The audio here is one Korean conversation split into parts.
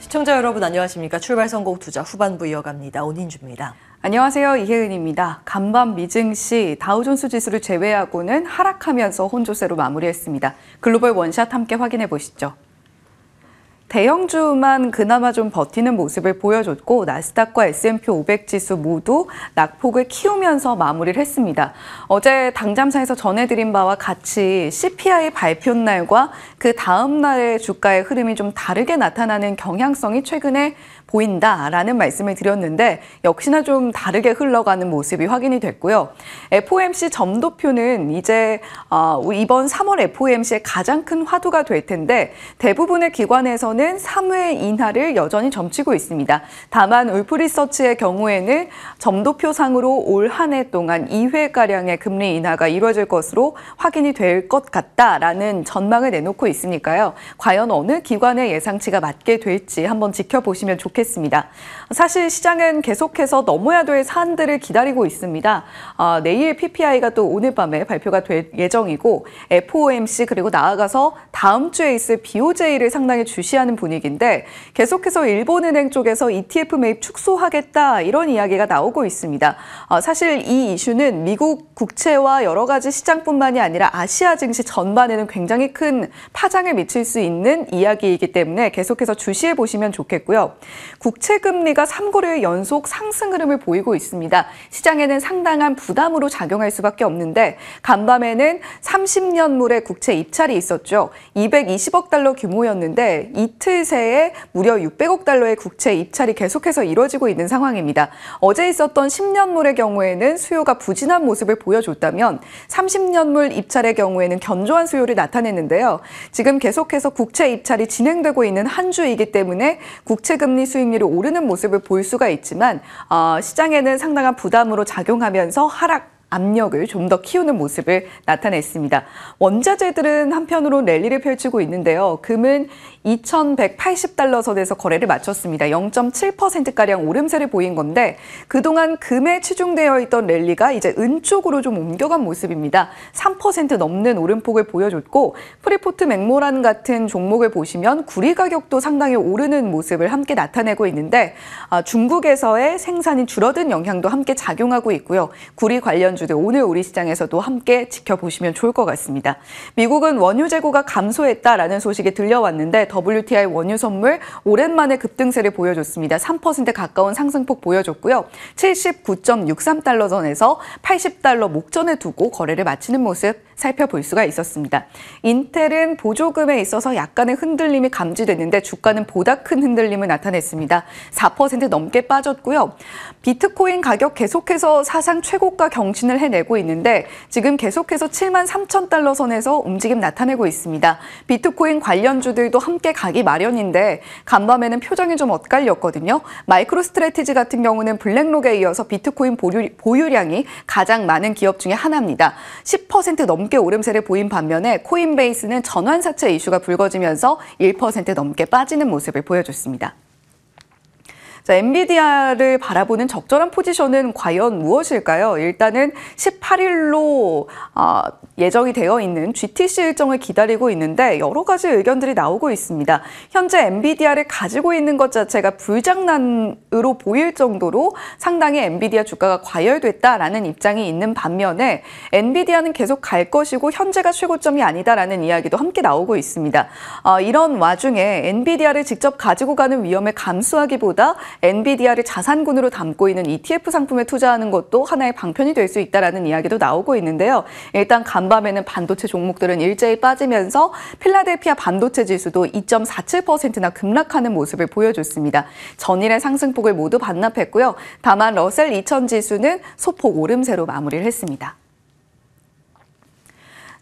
시청자 여러분 안녕하십니까. 출발 선곡 투자 후반부 이어갑니다. 온인주입니다. 안녕하세요. 이혜은입니다. 간밤 미증시 다우존스 지수를 제외하고는 하락하면서 혼조세로 마무리했습니다. 글로벌 원샷 함께 확인해 보시죠. 대형주만 그나마 좀 버티는 모습을 보여줬고 나스닥과 S&P 500 지수 모두 낙폭을 키우면서 마무리를 했습니다. 어제 당잠사에서 전해드린 바와 같이 CPI 발표 날과 그 다음 날의 주가의 흐름이 좀 다르게 나타나는 경향성이 최근에 보인다라는 말씀을 드렸는데 역시나 좀 다르게 흘러가는 모습이 확인이 됐고요. FOMC 점도표는 이제 이번 3월 FOMC의 가장 큰 화두가 될 텐데 대부분의 기관에서는 3회 인하를 여전히 점치고 있습니다. 다만 울프리서치의 경우에는 점도표상으로 올 한 해 동안 2회가량의 금리 인하가 이루어질 것으로 확인이 될 것 같다라는 전망을 내놓고 있으니까요. 과연 어느 기관의 예상치가 맞게 될지 한번 지켜보시면 좋겠습니다. 사실 시장은 계속해서 넘어야 될 사안들을 기다리고 있습니다. 내일 PPI가 또 오늘 밤에 발표가 될 예정이고 FOMC 그리고 나아가서 다음 주에 있을 BOJ를 상당히 주시하는 분위기인데 계속해서 일본은행 쪽에서 ETF 매입 축소하겠다 이런 이야기가 나오고 있습니다. 사실 이 이슈는 미국 국채와 여러 가지 시장뿐만이 아니라 아시아 증시 전반에는 굉장히 큰 파장을 미칠 수 있는 이야기이기 때문에 계속해서 주시해 보시면 좋겠고요. 국채 금리가 3거래일 연속 상승 흐름을 보이고 있습니다. 시장에는 상당한 부담으로 작용할 수밖에 없는데 간밤에는 30년물의 국채 입찰이 있었죠. 220억 달러 규모였는데 이틀 새에 무려 600억 달러의 국채 입찰이 계속해서 이루어지고 있는 상황입니다. 어제 있었던 10년물의 경우에는 수요가 부진한 모습을 보여줬다면 30년물 입찰의 경우에는 견조한 수요를 나타냈는데요. 지금 계속해서 국채 입찰이 진행되고 있는 한 주이기 때문에 국채 금리 수익률이 오르는 모습을 볼 수가 있지만 시장에는 상당한 부담으로 작용하면서 하락 압력을 좀 더 키우는 모습을 나타냈습니다. 원자재들은 한편으로 랠리를 펼치고 있는데요. 금은 2,180달러 선에서 거래를 마쳤습니다. 0.7%가량 오름세를 보인 건데 그동안 금에 치중되어 있던 랠리가 이제 은 쪽으로 좀 옮겨간 모습입니다. 3% 넘는 오름폭을 보여줬고 프리포트 맥모란 같은 종목을 보시면 구리 가격도 상당히 오르는 모습을 함께 나타내고 있는데 중국에서의 생산이 줄어든 영향도 함께 작용하고 있고요. 구리 관련 오늘 우리 시장에서도 함께 지켜보시면 좋을 것 같습니다. 미국은 원유 재고가 감소했다라는 소식이 들려왔는데 WTI 원유 선물 오랜만에 급등세를 보여줬습니다. 3% 가까운 상승폭 보여줬고요. 79.63달러 선에서 80달러 목전에 두고 거래를 마치는 모습 살펴볼 수가 있었습니다. 인텔은 보조금에 있어서 약간의 흔들림이 감지됐는데 주가는 보다 큰 흔들림을 나타냈습니다. 4% 넘게 빠졌고요. 비트코인 가격 계속해서 사상 최고가 경신을 해내고 있는데 지금 계속해서 73,000달러 선에서 움직임 나타내고 있습니다. 비트코인 관련주들도 함께 가기 마련인데 간밤에는 표정이 좀 엇갈렸거든요. 마이크로 스트래티지 같은 경우는 블랙록에 이어서 비트코인 보유량이 가장 많은 기업 중에 하나입니다. 10% 넘게 오름세를 보인 반면에 코인베이스는 전환사채 이슈가 불거지면서 1% 넘게 빠지는 모습을 보여줬습니다. 자, 엔비디아를 바라보는 적절한 포지션은 과연 무엇일까요? 일단은 18일로 예정이 되어 있는 GTC 일정을 기다리고 있는데 여러 가지 의견들이 나오고 있습니다. 현재 엔비디아를 가지고 있는 것 자체가 불장난으로 보일 정도로 상당히 엔비디아 주가가 과열됐다라는 입장이 있는 반면에 엔비디아는 계속 갈 것이고 현재가 최고점이 아니다라는 이야기도 함께 나오고 있습니다. 이런 와중에 엔비디아를 직접 가지고 가는 위험을 감수하기보다 엔비디아를 자산군으로 담고 있는 ETF 상품에 투자하는 것도 하나의 방편이 될 수 있다는 이야기도 나오고 있는데요. 일단 간밤에는 반도체 종목들은 일제히 빠지면서 필라델피아 반도체 지수도 2.47%나 급락하는 모습을 보여줬습니다. 전일의 상승폭을 모두 반납했고요. 다만 러셀 2000 지수는 소폭 오름세로 마무리를 했습니다.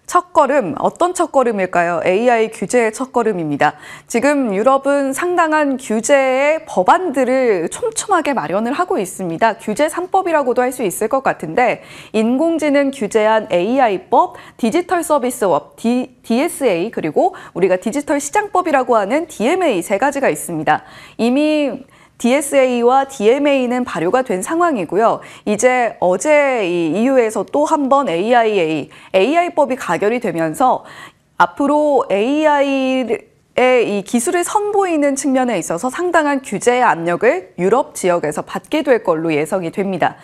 첫걸음, 어떤 첫걸음일까요? AI 규제의 첫걸음입니다. 지금 유럽은 상당한 규제의 법안들을 촘촘하게 마련을 하고 있습니다. 규제 3법이라고도 할 수 있을 것 같은데 인공지능 규제안 AI법, 디지털 서비스법, DSA, 그리고 우리가 디지털 시장법이라고 하는 DMA 세 가지가 있습니다. 이미 DSA와 DMA는 발효가 된 상황이고요. 이제 어제 이 EU에서 또 한 번 AI법이 가결이 되면서 앞으로 AI에 이 기술을 선보이는 측면에 있어서 상당한 규제의 압력을 유럽 지역에서 받게 될 걸로 예상이 됩니다.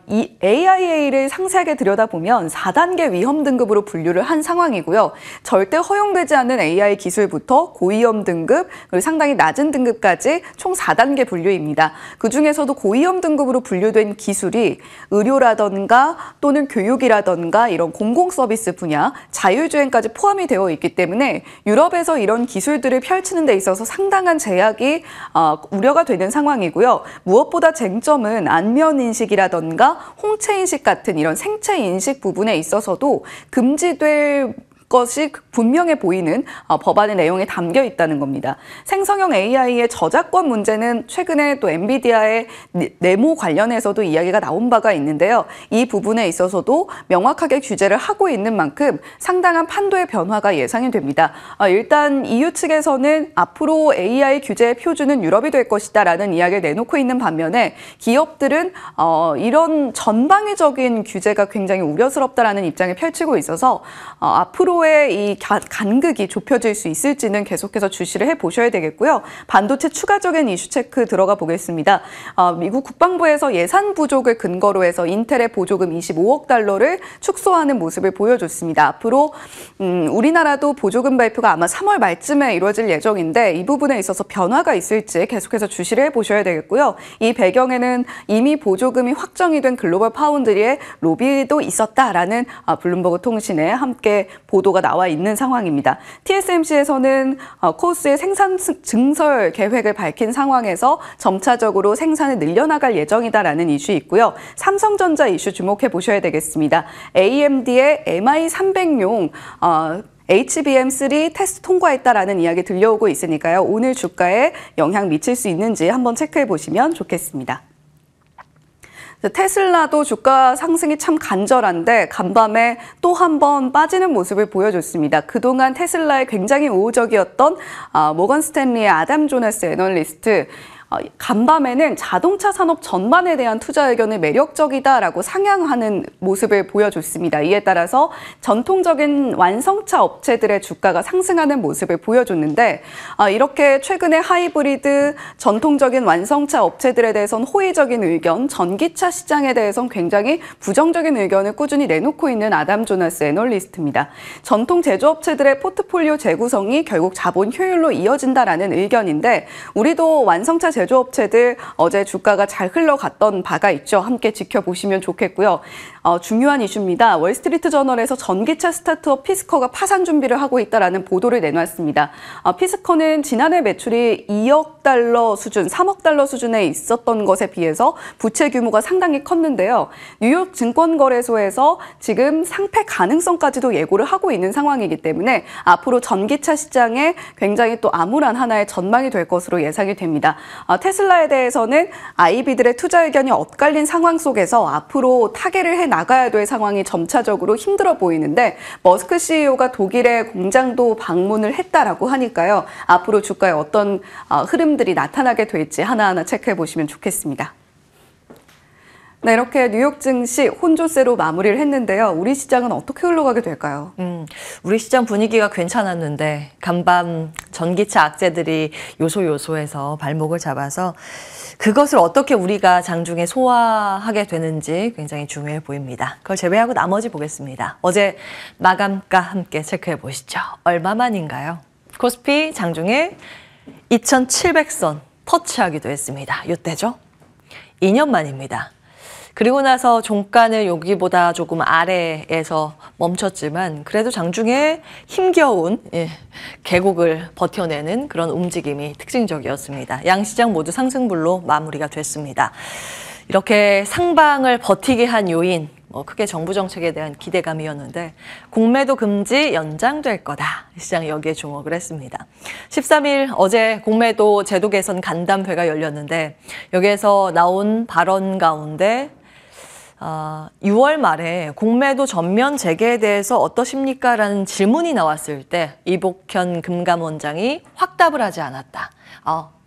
이 AIA를 상세하게 들여다보면 4단계 위험 등급으로 분류를 한 상황이고요. 절대 허용되지 않는 AI 기술부터 고위험 등급, 그리고 상당히 낮은 등급까지 총 4단계 분류입니다. 그중에서도 고위험 등급으로 분류된 기술이 의료라던가 또는 교육이라던가 이런 공공 서비스 분야, 자율주행까지 포함이 되어 있기 때문에 유럽에서 이런 기술들을 펼치는 데 있어서 상당한 제약이 우려가 되는 상황이고요. 무엇보다 쟁점은 안면인식이라던가 홍채인식 같은 이런 생체인식 부분에 있어서도 금지될 것이 분명해 보이는 법안의 내용에 담겨 있다는 겁니다. 생성형 AI의 저작권 문제는 최근에 또 엔비디아의 네모 관련해서도 이야기가 나온 바가 있는데요. 이 부분에 있어서도 명확하게 규제를 하고 있는 만큼 상당한 판도의 변화가 예상이 됩니다. 일단 EU 측에서는 앞으로 AI 규제의 표준은 유럽이 될 것이다라는 이야기를 내놓고 있는 반면에 기업들은 이런 전방위적인 규제가 굉장히 우려스럽다라는 입장을 펼치고 있어서 앞으로의 이 간극이 좁혀질 수 있을지는 계속해서 주시를 해보셔야 되겠고요. 반도체 추가적인 이슈 체크 들어가 보겠습니다. 미국 국방부에서 예산 부족을 근거로 해서 인텔의 보조금 25억 달러를 축소하는 모습을 보여줬습니다. 앞으로 우리나라도 보조금 발표가 아마 3월 말쯤에 이루어질 예정인데 이 부분에 있어서 변화가 있을지 계속해서 주시를 해보셔야 되겠고요. 이 배경에는 이미 보조금이 확정이 된 글로벌 파운드리의 로비도 있었다라는 블룸버그 통신에 함께 보도가 나와 있는 상황입니다. TSMC에서는 코스의 생산 증설 계획을 밝힌 상황에서 점차적으로 생산을 늘려나갈 예정이다라는 이슈 있고요. 삼성전자 이슈 주목해 보셔야 되겠습니다. AMD의 MI300용 HBM3 테스트 통과했다라는 이야기 들려오고 있으니까요. 오늘 주가에 영향 미칠 수 있는지 한번 체크해 보시면 좋겠습니다. 테슬라도 주가 상승이 참 간절한데 간밤에 또 한 번 빠지는 모습을 보여줬습니다. 그동안 테슬라에 굉장히 우호적이었던 모건 스탠리의 아담 조나스 애널리스트, 간밤에는 자동차 산업 전반에 대한 투자 의견을 매력적이다라고 상향하는 모습을 보여줬습니다. 이에 따라서 전통적인 완성차 업체들의 주가가 상승하는 모습을 보여줬는데 이렇게 최근에 하이브리드, 전통적인 완성차 업체들에 대해서는 호의적인 의견, 전기차 시장에 대해서는 굉장히 부정적인 의견을 꾸준히 내놓고 있는 아담 조나스 애널리스트입니다. 전통 제조업체들의 포트폴리오 재구성이 결국 자본 효율로 이어진다라는 의견인데 우리도 완성차 제조업체들 어제 주가가 잘 흘러갔던 바가 있죠. 함께 지켜보시면 좋겠고요. 중요한 이슈입니다. 월스트리트 저널에서 전기차 스타트업 피스커가 파산 준비를 하고 있다라는 보도를 내놨습니다. 피스커는 지난해 매출이 2억 달러 수준, 3억 달러 수준에 있었던 것에 비해서 부채 규모가 상당히 컸는데요. 뉴욕 증권거래소에서 지금 상패 가능성까지도 예고를 하고 있는 상황이기 때문에 앞으로 전기차 시장에 굉장히 또 암울한 하나의 전망이 될 것으로 예상이 됩니다. 테슬라에 대해서는 IB들의 투자 의견이 엇갈린 상황 속에서 앞으로 타개를 해 나가야 될 상황이 점차적으로 힘들어 보이는데 머스크 CEO가 독일의 공장도 방문을 했다라고 하니까요. 앞으로 주가에 어떤 흐름들이 나타나게 될지 하나하나 체크해 보시면 좋겠습니다. 네, 이렇게 뉴욕 증시 혼조세로 마무리를 했는데요. 우리 시장은 어떻게 흘러가게 될까요? 우리 시장 분위기가 괜찮았는데 간밤 전기차 악재들이 요소요소해서 발목을 잡아서 그것을 어떻게 우리가 장중에 소화하게 되는지 굉장히 중요해 보입니다. 그걸 제외하고 나머지 보겠습니다. 어제 마감가 함께 체크해 보시죠. 얼마만인가요? 코스피 장중에 2,700선 터치하기도 했습니다. 이때죠? 2년 만입니다. 그리고 나서 종가는 여기보다 조금 아래에서 멈췄지만 그래도 장중에 힘겨운 계곡을 버텨내는 그런 움직임이 특징적이었습니다. 양시장 모두 상승불로 마무리가 됐습니다. 이렇게 상방을 버티게 한 요인, 크게 정부 정책에 대한 기대감이었는데 공매도 금지 연장될 거다. 시장이 여기에 주목을 했습니다. 13일 어제 공매도 제도 개선 간담회가 열렸는데 여기에서 나온 발언 가운데 6월 말에 공매도 전면 재개에 대해서 어떠십니까? 라는 질문이 나왔을 때 이복현 금감원장이 확답을 하지 않았다.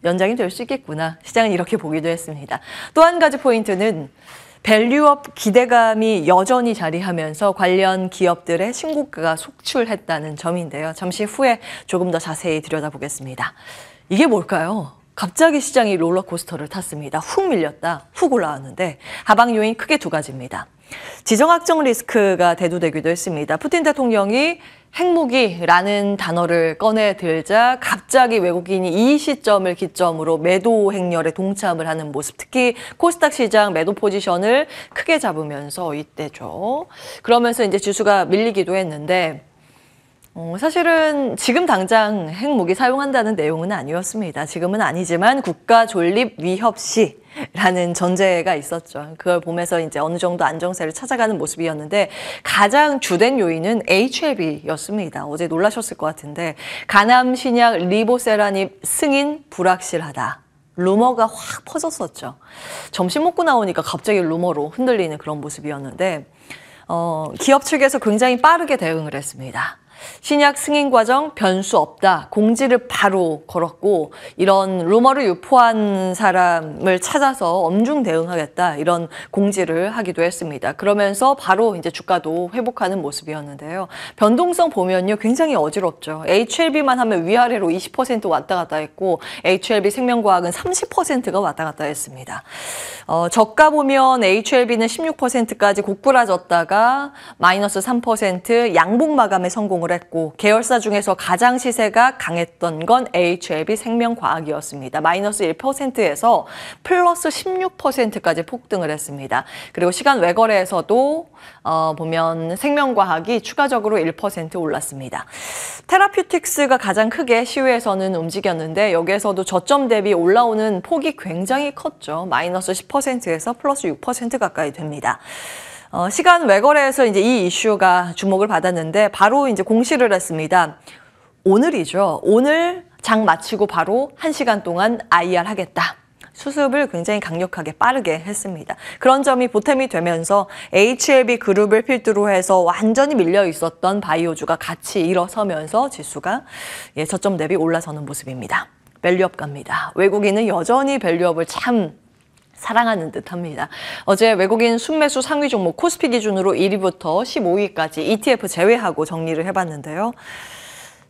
연장이 될 수 있겠구나. 시장은 이렇게 보기도 했습니다. 또 한 가지 포인트는 밸류업 기대감이 여전히 자리하면서 관련 기업들의 신고가가 속출했다는 점인데요. 잠시 후에 조금 더 자세히 들여다보겠습니다. 이게 뭘까요? 갑자기 시장이 롤러코스터를 탔습니다. 훅 밀렸다, 훅 올라왔는데 하방 요인 크게 두 가지입니다. 지정학적 리스크가 대두되기도 했습니다. 푸틴 대통령이 핵무기라는 단어를 꺼내 들자 갑자기 외국인이 이 시점을 기점으로 매도 행렬에 동참을 하는 모습, 특히 코스닥 시장 매도 포지션을 크게 잡으면서 이때죠. 그러면서 이제 지수가 밀리기도 했는데 사실은 지금 당장 핵무기 사용한다는 내용은 아니었습니다. 지금은 아니지만 국가 존립 위협 시라는 전제가 있었죠. 그걸 보면서 이제 어느 정도 안정세를 찾아가는 모습이었는데 가장 주된 요인은 HLB였습니다. 어제 놀라셨을 것 같은데 가남 신약 리보세라닙 승인 불확실하다. 루머가 확 퍼졌었죠. 점심 먹고 나오니까 갑자기 루머로 흔들리는 그런 모습이었는데 기업 측에서 굉장히 빠르게 대응을 했습니다. 신약 승인 과정 변수 없다. 공지를 바로 걸었고 이런 루머를 유포한 사람을 찾아서 엄중 대응하겠다. 이런 공지를 하기도 했습니다. 그러면서 바로 이제 주가도 회복하는 모습이었는데요. 변동성 보면요. 굉장히 어지럽죠. HLB만 하면 위아래로 20% 왔다 갔다 했고 HLB 생명과학은 30%가 왔다 갔다 했습니다. 저가 보면 HLB는 16%까지 고꾸라졌다가 마이너스 3% 양봉 마감에 성공을 했고 계열사 중에서 가장 시세가 강했던 건 HLB 생명과학이었습니다. 마이너스 1%에서 플러스 16%까지 폭등을 했습니다. 그리고 시간 외거래에서도 보면 생명과학이 추가적으로 1% 올랐습니다. 테라퓨틱스가 가장 크게 시외에서는 움직였는데 여기에서도 저점 대비 올라오는 폭이 굉장히 컸죠. 마이너스 10%에서 플러스 6% 가까이 됩니다. 시간 외거래에서 이제 이 이슈가 주목을 받았는데 바로 이제 공시를 했습니다. 오늘이죠. 오늘 장 마치고 바로 1시간 동안 IR 하겠다. 수습을 굉장히 강력하게 빠르게 했습니다. 그런 점이 보탬이 되면서 HLB 그룹을 필두로 해서 완전히 밀려 있었던 바이오주가 같이 일어서면서 지수가 저점 대비 올라서는 모습입니다. 밸류업 갑니다. 외국인은 여전히 밸류업을 참 사랑하는 듯합니다. 어제 외국인 순매수 상위 종목 코스피 기준으로 1위부터 15위까지 ETF 제외하고 정리를 해봤는데요.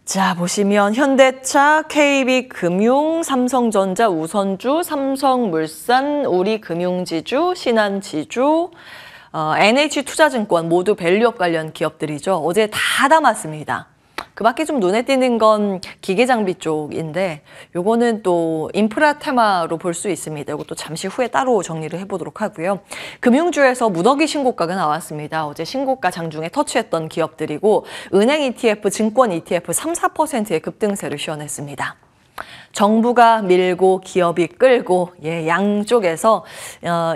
자, 보시면 현대차, KB금융, 삼성전자, 우선주, 삼성물산, 우리금융지주, 신한지주, NH투자증권 모두 밸류업 관련 기업들이죠. 어제 다 담았습니다. 그 밖에 좀 눈에 띄는 건 기계장비 쪽인데 요거는 또 인프라 테마로 볼 수 있습니다. 이것도 잠시 후에 따로 정리를 해보도록 하고요. 금융주에서 무더기 신고가가 나왔습니다. 어제 신고가 장중에 터치했던 기업들이고 은행 ETF, 증권 ETF 3, 4%의 급등세를 시현했습니다. 정부가 밀고 기업이 끌고 양쪽에서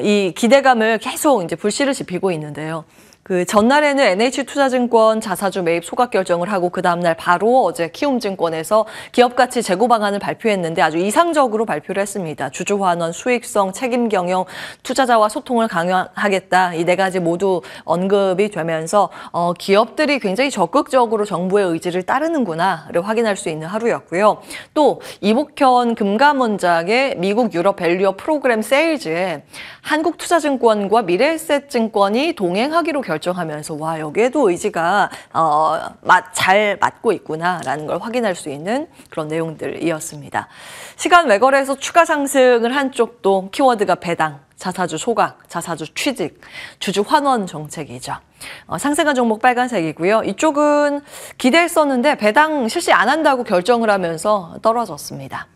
이 기대감을 계속 이제 불씨를 지피고 있는데요. 그 전날에는 NH투자증권 자사주 매입 소각 결정을 하고 그 다음날 바로 어제 키움증권에서 기업가치 재고 방안을 발표했는데 아주 이상적으로 발표를 했습니다. 주주환원, 수익성, 책임 경영, 투자자와 소통을 강화하겠다. 이 네 가지 모두 언급이 되면서 기업들이 굉장히 적극적으로 정부의 의지를 따르는구나를 확인할 수 있는 하루였고요. 또 이복현 금감원장의 미국 유럽 밸류업 프로그램 세일즈에 한국투자증권과 미래에셋증권이 동행하기로 결정하면서 와 여기에도 의지가 잘 맞고 있구나라는 걸 확인할 수 있는 그런 내용들이었습니다. 시간 외거래에서 추가 상승을 한 쪽도 키워드가 배당, 자사주 소각, 자사주 취직, 주주 환원 정책이죠. 상승한 종목 빨간색이고요. 이쪽은 기대했었는데 배당 실시 안 한다고 결정을 하면서 떨어졌습니다.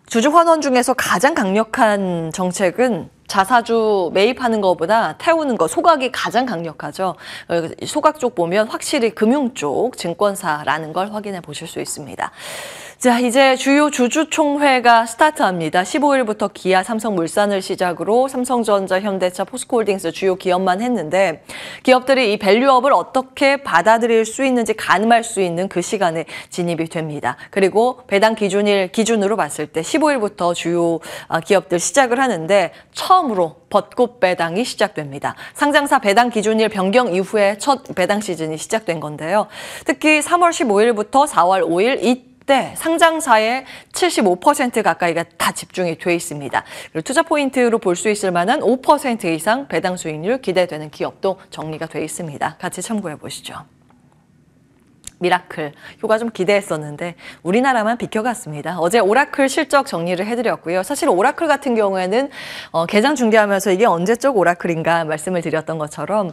주주 환원 중에서 가장 강력한 정책은 자사주 매입하는 것보다 태우는 거, 소각이 가장 강력하죠. 소각 쪽 보면 확실히 금융 쪽 증권사라는 걸 확인해 보실 수 있습니다. 자, 이제 주요 주주총회가 스타트합니다. 15일부터 기아, 삼성물산을 시작으로 삼성전자, 현대차, 포스코홀딩스 주요 기업만 했는데 기업들이 이 밸류업을 어떻게 받아들일 수 있는지 가늠할 수 있는 그 시간에 진입이 됩니다. 그리고 배당 기준일 기준으로 봤을 때 15일부터 주요 기업들 시작을 하는데 처음으로 벚꽃 배당이 시작됩니다. 상장사 배당 기준일 변경 이후에 첫 배당 시즌이 시작된 건데요. 특히 3월 15일부터 4월 5일 때 상장사의 75% 가까이가 다 집중이 돼 있습니다. 그리고 투자 포인트로 볼 수 있을 만한 5% 이상 배당 수익률 기대되는 기업도 정리가 돼 있습니다. 같이 참고해 보시죠. 미라클, 효과 좀 기대했었는데 우리나라만 비켜갔습니다. 어제 오라클 실적 정리를 해드렸고요. 사실 오라클 같은 경우에는 개장 중계하면서 이게 언제적 오라클인가 말씀을 드렸던 것처럼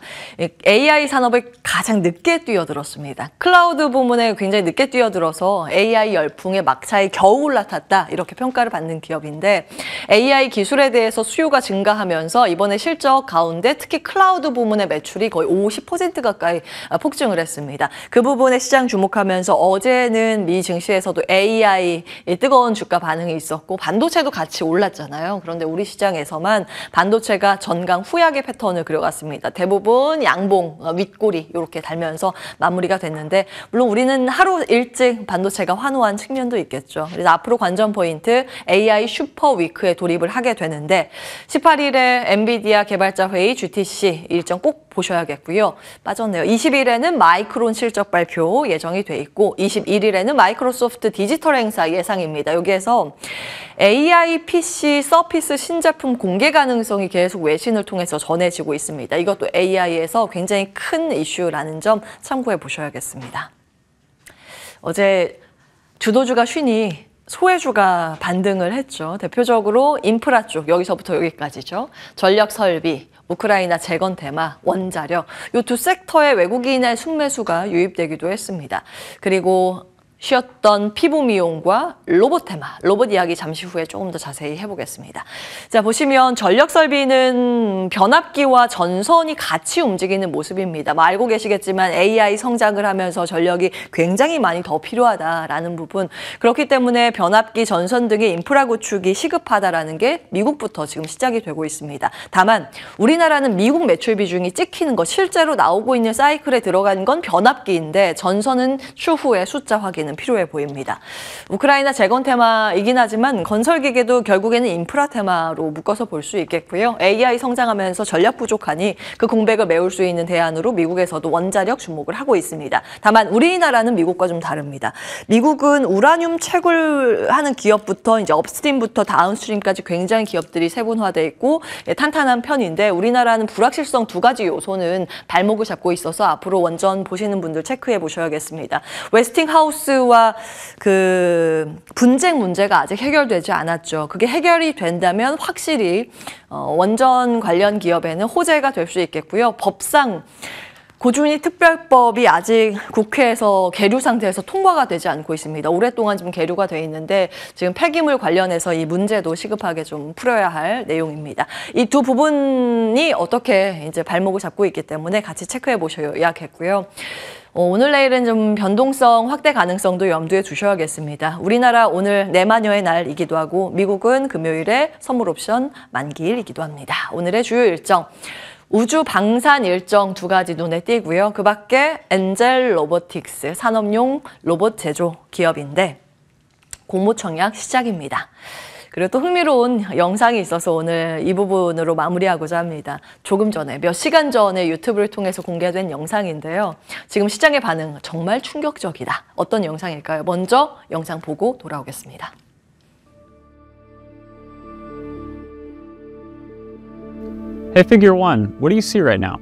AI 산업을 가장 늦게 뛰어들었습니다. 클라우드 부문에 굉장히 늦게 뛰어들어서 AI 열풍의 막차에 겨우 올라탔다 이렇게 평가를 받는 기업인데 AI 기술에 대해서 수요가 증가하면서 이번에 실적 가운데 특히 클라우드 부문의 매출이 거의 50% 가까이 폭증을 했습니다. 그 부분에 시장 주목하면서 어제는 미 증시에서도 AI 뜨거운 주가 반응이 있었고 반도체도 같이 올랐잖아요. 그런데 우리 시장에서만 반도체가 전강 후약의 패턴을 그려갔습니다. 대부분 양봉, 윗꼬리 이렇게 달면서 마무리가 됐는데 물론 우리는 하루 일찍 반도체가 환호한 측면도 있겠죠. 그래서 앞으로 관전 포인트 AI 슈퍼 위크에 돌입을 하게 되는데 18일에 엔비디아 개발자 회의 GTC 일정 꼭 보셔야겠고요. 빠졌네요. 20일에는 마이크론 실적 발표 예정이 돼 있고 21일에는 마이크로소프트 디지털 행사 예상입니다. 여기에서 AI PC 서피스 신제품 공개 가능성이 계속 외신을 통해서 전해지고 있습니다. 이것도 AI에서 굉장히 큰 이슈라는 점 참고해 보셔야겠습니다. 어제 주도주가 쉬니 소외주가 반등을 했죠. 대표적으로 인프라 쪽, 여기서부터 여기까지죠. 전력 설비, 우크라이나 재건 테마, 원자력, 이 두 섹터의 외국인의 순매수가 유입되기도 했습니다. 그리고 쉬었던 피부 미용과 로봇 테마, 로봇 이야기 잠시 후에 조금 더 자세히 해보겠습니다. 자, 보시면 전력 설비는 변압기와 전선이 같이 움직이는 모습입니다. 뭐 알고 계시겠지만 AI 성장을 하면서 전력이 굉장히 많이 더 필요하다라는 부분. 그렇기 때문에 변압기, 전선 등의 인프라 구축이 시급하다라는 게 미국부터 지금 시작이 되고 있습니다. 다만 우리나라는 미국 매출 비중이 찍히는 것, 실제로 나오고 있는 사이클에 들어간 건 변압기인데 전선은 추후에 숫자 확인 필요해 보입니다. 우크라이나 재건 테마이긴 하지만 건설기계도 결국에는 인프라 테마로 묶어서 볼 수 있겠고요. AI 성장하면서 전력 부족하니 그 공백을 메울 수 있는 대안으로 미국에서도 원자력 주목을 하고 있습니다. 다만 우리나라는 미국과 좀 다릅니다. 미국은 우라늄 채굴하는 기업부터 이제 업스트림부터 다운스트림까지 굉장히 기업들이 세분화돼 있고 탄탄한 편인데 우리나라는 불확실성 두 가지 요소는 발목을 잡고 있어서 앞으로 원전 보시는 분들 체크해 보셔야겠습니다. 웨스팅하우스 와 그 분쟁 문제가 아직 해결되지 않았죠. 그게 해결이 된다면 확실히 원전 관련 기업에는 호재가 될 수 있겠고요. 법상 고준위 특별법이 아직 국회에서 계류 상태에서 통과가 되지 않고 있습니다. 오랫동안 좀 계류가 돼 있는데 지금 폐기물 관련해서 이 문제도 시급하게 좀 풀어야 할 내용입니다. 이 두 부분이 어떻게 이제 발목을 잡고 있기 때문에 같이 체크해 보셔야겠고요. 오늘 내일은 좀 변동성 확대 가능성도 염두에 두셔야겠습니다. 우리나라 오늘 내마녀의 날이기도 하고 미국은 금요일에 선물 옵션 만기일이기도 합니다. 오늘의 주요 일정. 우주 방산 일정 두 가지 눈에 띄고요. 그 밖에 엔젤 로보틱스, 산업용 로봇 제조 기업인데 공모청약 시작입니다. 그리고 또 흥미로운 영상이 있어서 오늘 이 부분으로 마무리하고자 합니다. 조금 전에, 몇 시간 전에 유튜브를 통해서 공개된 영상인데요. 지금 시장의 반응 정말 충격적이다. 어떤 영상일까요? 먼저 영상 보고 돌아오겠습니다. Hey, Figure One, what do you see right now?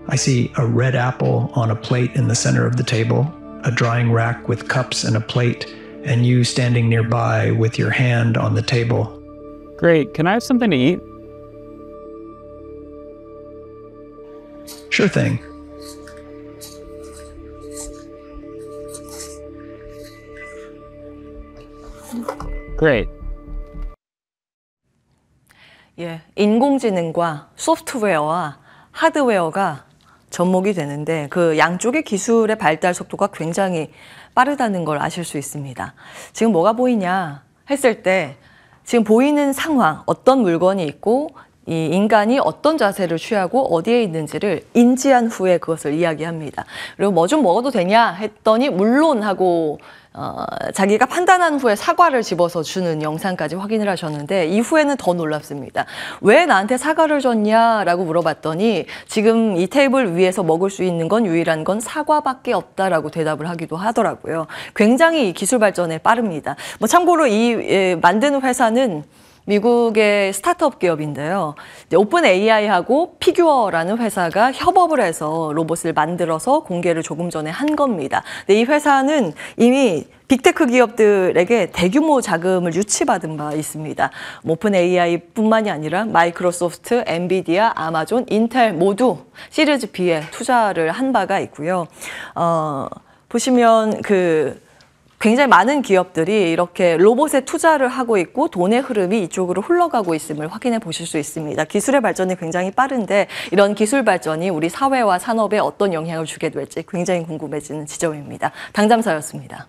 I see a red apple on a plate in the center of the table, a drying rack with cups and a plate, and you standing nearby with your hand on the table. Great, can I have something to eat? Sure thing. Great. 예, 인공지능과 소프트웨어와 하드웨어가 접목이 되는데 그 양쪽의 기술의 발달 속도가 굉장히 빠르다는 걸 아실 수 있습니다. 지금 뭐가 보이냐 했을 때 지금 보이는 상황, 어떤 물건이 있고 이 인간이 어떤 자세를 취하고 어디에 있는지를 인지한 후에 그것을 이야기합니다. 그리고 뭐 좀 먹어도 되냐 했더니 물론 하고 자기가 판단한 후에 사과를 집어서 주는 영상까지 확인을 하셨는데 이후에는 더 놀랍습니다. 왜 나한테 사과를 줬냐라고 물어봤더니 지금 이 테이블 위에서 먹을 수 있는 건 유일한 건 사과밖에 없다라고 대답을 하기도 하더라고요. 굉장히 기술 발전에 빠릅니다. 뭐 참고로 이 만드는 회사는 미국의 스타트업 기업인데요. 오픈 AI하고 피규어라는 회사가 협업을 해서 로봇을 만들어서 공개를 조금 전에 한 겁니다. 근데 이 회사는 이미 빅테크 기업들에게 대규모 자금을 유치받은 바 있습니다. 오픈 AI뿐만이 아니라 마이크로소프트, 엔비디아, 아마존, 인텔 모두 시리즈 B에 투자를 한 바가 있고요. 보시면 굉장히 많은 기업들이 이렇게 로봇에 투자를 하고 있고 돈의 흐름이 이쪽으로 흘러가고 있음을 확인해 보실 수 있습니다. 기술의 발전이 굉장히 빠른데 이런 기술 발전이 우리 사회와 산업에 어떤 영향을 주게 될지 굉장히 궁금해지는 지점입니다. 당잠사였습니다.